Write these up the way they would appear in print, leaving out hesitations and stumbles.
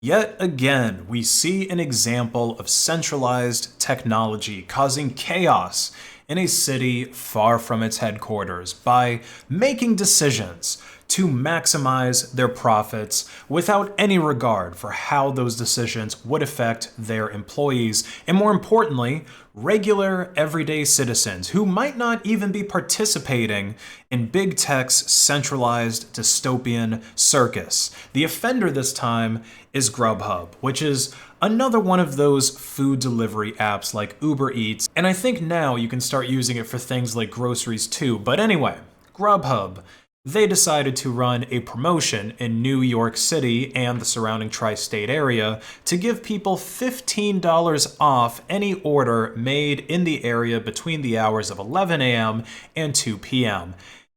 Yet again, we see an example of centralized technology causing chaos in a city far from its headquarters by making decisions to maximize their profits without any regard for how those decisions would affect their employees, and more importantly, regular everyday citizens who might not even be participating in big tech's centralized dystopian circus. The offender this time is GrubHub, which is another one of those food delivery apps like Uber Eats, and I think now you can start using it for things like groceries too. But anyway, GrubHub, they decided to run a promotion in New York City and the surrounding tri-state area to give people $15 off any order made in the area between the hours of 11 a.m. and 2 p.m.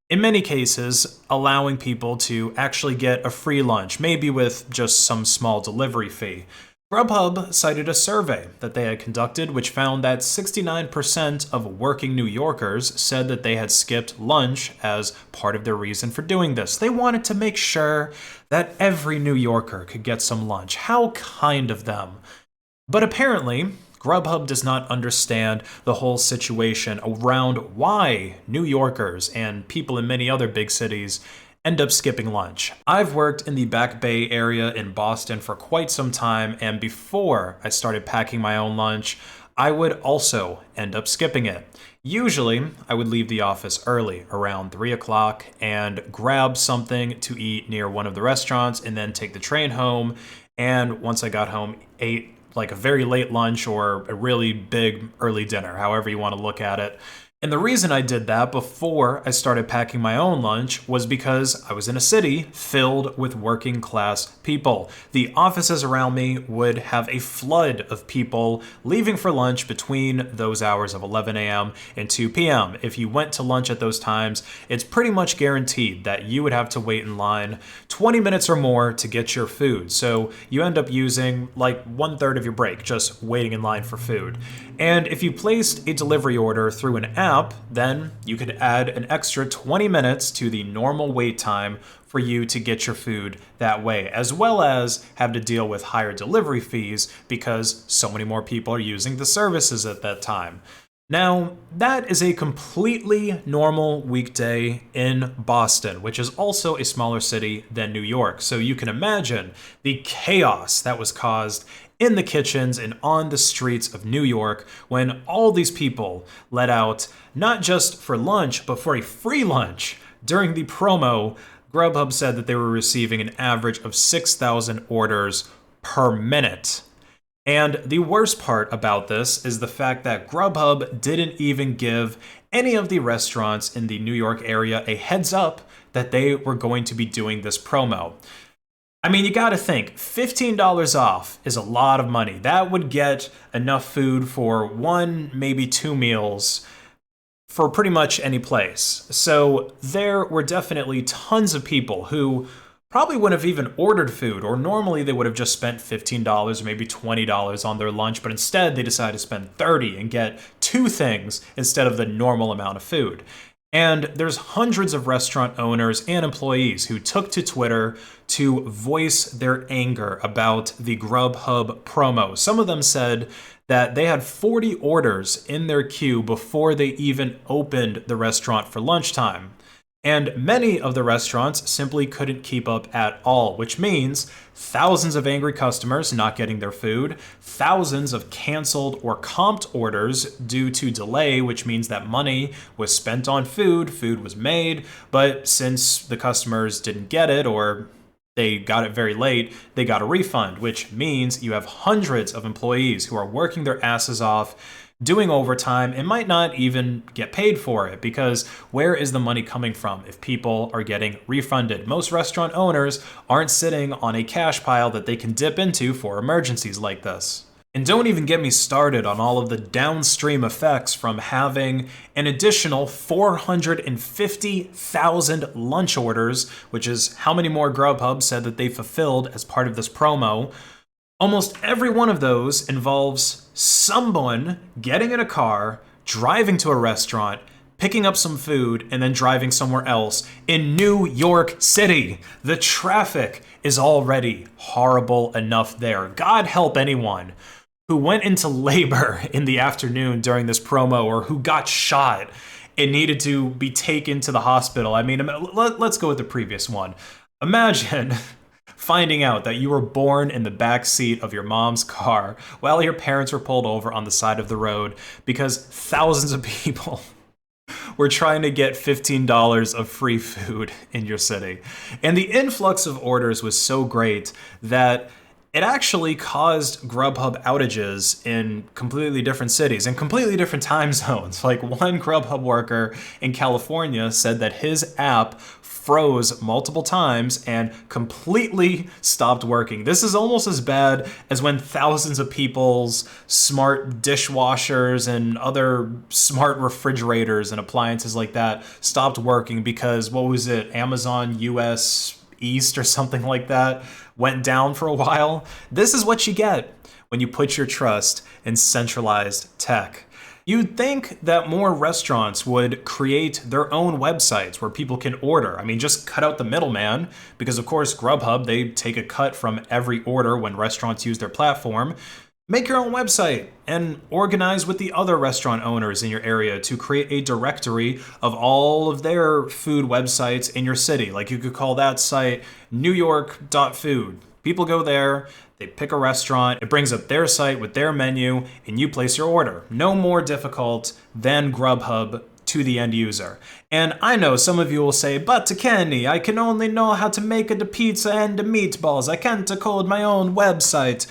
In many cases, allowing people to actually get a free lunch, maybe with just some small delivery fee. GrubHub cited a survey that they had conducted which found that 69% of working New Yorkers said that they had skipped lunch as part of their reason for doing this. They wanted to make sure that every New Yorker could get some lunch. How kind of them. But apparently, GrubHub does not understand the whole situation around why New Yorkers and people in many other big cities end up skipping lunch. I've worked in the Back Bay area in Boston for quite some time, and before I started packing my own lunch, I would also end up skipping it. Usually, I would leave the office early, around 3 o'clock, and grab something to eat near one of the restaurants, and then take the train home, and once I got home, ate like a very late lunch or a really big early dinner, however you want to look at it. And the reason I did that before I started packing my own lunch was because I was in a city filled with working class people. The offices around me would have a flood of people leaving for lunch between those hours of 11 a.m. and 2 p.m. If you went to lunch at those times, it's pretty much guaranteed that you would have to wait in line 20 minutes or more to get your food. So you end up using like 1/3 of your break just waiting in line for food. And if you placed a delivery order through an app, then you could add an extra 20 minutes to the normal wait time for you to get your food that way, as well as have to deal with higher delivery fees because so many more people are using the services at that time. Now, that is a completely normal weekday in Boston, which is also a smaller city than New York. So you can imagine the chaos that was caused in the kitchens and on the streets of New York when all these people let out not just for lunch, but for a free lunch. During the promo, GrubHub said that they were receiving an average of 6,000 orders per minute. And the worst part about this is the fact that GrubHub didn't even give any of the restaurants in the New York area a heads up that they were going to be doing this promo. I mean, you gotta think, $15 off is a lot of money. That would get enough food for one, maybe two meals for pretty much any place. So there were definitely tons of people who probably wouldn't have even ordered food, or normally they would have just spent $15 or maybe $20 on their lunch, but instead they decided to spend $30 and get two things instead of the normal amount of food. And there's hundreds of restaurant owners and employees who took to Twitter to voice their anger about the GrubHub promo. Some of them said that they had 40 orders in their queue before they even opened the restaurant for lunchtime. And many of the restaurants simply couldn't keep up at all, which means thousands of angry customers not getting their food, thousands of canceled or comped orders due to delay, which means that money was spent on food, food was made, but since the customers didn't get it or they got it very late, they got a refund, which means you have hundreds of employees who are working their asses off, doing overtime, and might not even get paid for it, because where is the money coming from if people are getting refunded? Most restaurant owners aren't sitting on a cash pile that they can dip into for emergencies like this. And don't even get me started on all of the downstream effects from having an additional 450,000 lunch orders, which is how many more GrubHub said that they fulfilled as part of this promo. Almost every one of those involves someone getting in a car, driving to a restaurant, picking up some food, and then driving somewhere else in New York City. The traffic is already horrible enough there. God help anyone who went into labor in the afternoon during this promo or who got shot and needed to be taken to the hospital. I mean, let's go with the previous one. Imagine finding out that you were born in the back seat of your mom's car while your parents were pulled over on the side of the road because thousands of people were trying to get $15 of free food in your city. And the influx of orders was so great that it actually caused GrubHub outages in completely different cities and completely different time zones. Like one GrubHub worker in California said that his app froze multiple times and completely stopped working. This is almost as bad as when thousands of people's smart dishwashers and other smart refrigerators and appliances like that stopped working because, what was it, Amazon US East or something like that went down for a while. This is what you get when you put your trust in centralized tech. You'd think that more restaurants would create their own websites where people can order. I mean, just cut out the middleman, because of course GrubHub, they take a cut from every order when restaurants use their platform. Make your own website and organize with the other restaurant owners in your area to create a directory of all of their food websites in your city. Like you could call that site newyork.food. People go there, they pick a restaurant, it brings up their site with their menu, and you place your order. No more difficult than GrubHub to the end user. And I know some of you will say, but Kenny, I can only know how to make the pizza and the meatballs. I can't code my own website.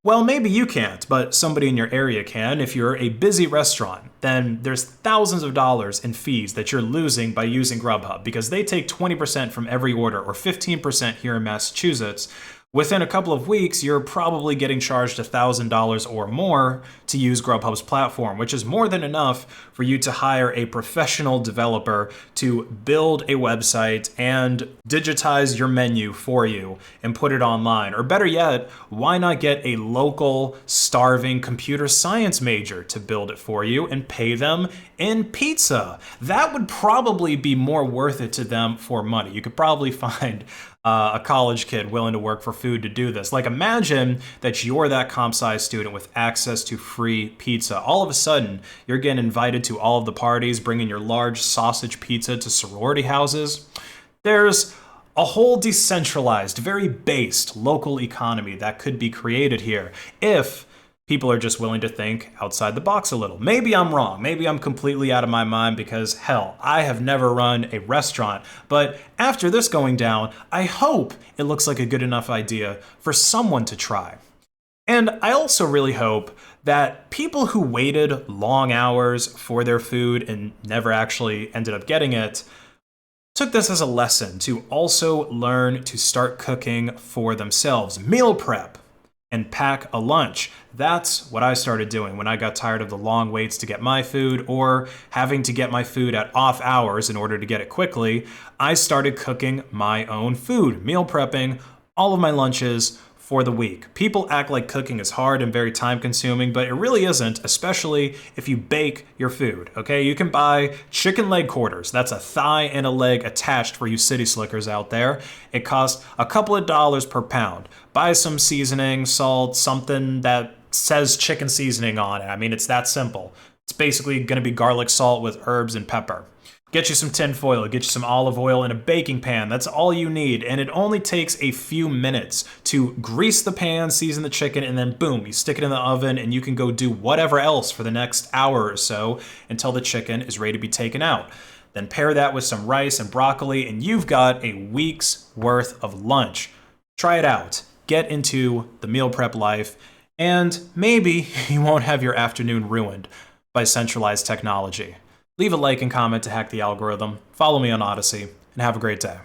Well, maybe you can't, but somebody in your area can. If you're a busy restaurant, then there's thousands of dollars in fees that you're losing by using GrubHub because they take 20% from every order or 15% here in Massachusetts. Within a couple of weeks, you're probably getting charged $1,000 or more to use GrubHub's platform, which is more than enough for you to hire a professional developer to build a website and digitize your menu for you and put it online. Or better yet, why not get a local starving computer science major to build it for you and pay them in pizza? That would probably be more worth it to them for money. You could probably find a college kid willing to work for food to do this. Like imagine that you're that comp sci student with access to free pizza. All of a sudden, you're getting invited to all of the parties, bringing your large sausage pizza to sorority houses. There's a whole decentralized, very based local economy that could be created here if people are just willing to think outside the box a little. Maybe I'm wrong. Maybe I'm completely out of my mind because, hell, I have never run a restaurant. But after this going down, I hope it looks like a good enough idea for someone to try. And I also really hope that people who waited long hours for their food and never actually ended up getting it took this as a lesson to also learn to start cooking for themselves. Meal prep and pack a lunch. That's what I started doing when I got tired of the long waits to get my food or having to get my food at off hours in order to get it quickly. I started cooking my own food, meal prepping all of my lunches for the week. People act like cooking is hard and very time consuming, but it really isn't, especially if you bake your food, okay? You can buy chicken leg quarters. That's a thigh and a leg attached for you city slickers out there. It costs a couple of dollars per pound. Buy some seasoning, salt, something that says chicken seasoning on it. I mean, it's that simple. It's basically gonna be garlic salt with herbs and pepper. Get you some tin foil, get you some olive oil in a baking pan. That's all you need. And it only takes a few minutes to grease the pan, season the chicken, and then boom, you stick it in the oven and you can go do whatever else for the next hour or so until the chicken is ready to be taken out. Then pair that with some rice and broccoli and you've got a week's worth of lunch. Try it out. Get into the meal prep life and maybe you won't have your afternoon ruined by centralized technology. Leave a like and comment to hack the algorithm, follow me on Odyssey, and have a great day.